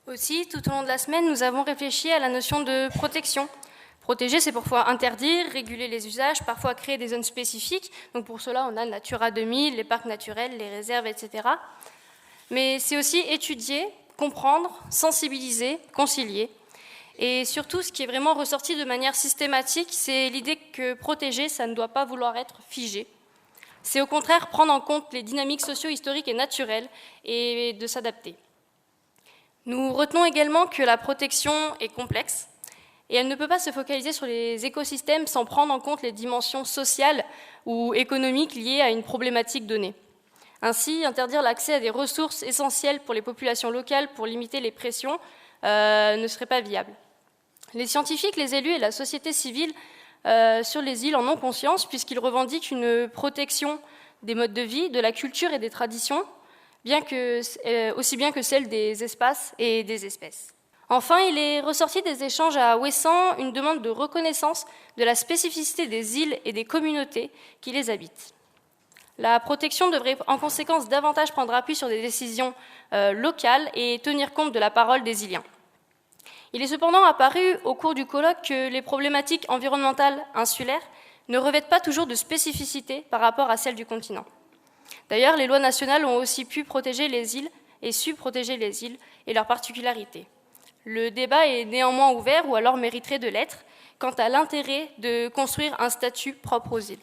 Aussi, tout au long de la semaine, nous avons réfléchi à la notion de protection. Protéger, c'est parfois interdire, réguler les usages, parfois créer des zones spécifiques. Donc pour cela, on a Natura 2000, les parcs naturels, les réserves, etc. Mais c'est aussi étudier, comprendre, sensibiliser, concilier. Et surtout, ce qui est vraiment ressorti de manière systématique, c'est l'idée que protéger, ça ne doit pas vouloir être figé. C'est au contraire prendre en compte les dynamiques socio-historiques et naturelles et de s'adapter. Nous retenons également que la protection est complexe et elle ne peut pas se focaliser sur les écosystèmes sans prendre en compte les dimensions sociales ou économiques liées à une problématique donnée. Ainsi, interdire l'accès à des ressources essentielles pour les populations locales pour limiter les pressions ne serait pas viable. Les scientifiques, les élus et la société civile sur les îles en ont conscience puisqu'ils revendiquent une protection des modes de vie, de la culture et des traditions, aussi bien que celle des espaces et des espèces. Enfin, il est ressorti des échanges à Ouessant une demande de reconnaissance de la spécificité des îles et des communautés qui les habitent. La protection devrait en conséquence davantage prendre appui sur des décisions locales et tenir compte de la parole des Îliens. Il est cependant apparu au cours du colloque que les problématiques environnementales insulaires ne revêtent pas toujours de spécificité par rapport à celles du continent. D'ailleurs, les lois nationales ont aussi pu protéger les îles et su protéger les îles et leurs particularités. Le débat est néanmoins ouvert ou alors mériterait de l'être quant à l'intérêt de construire un statut propre aux îles.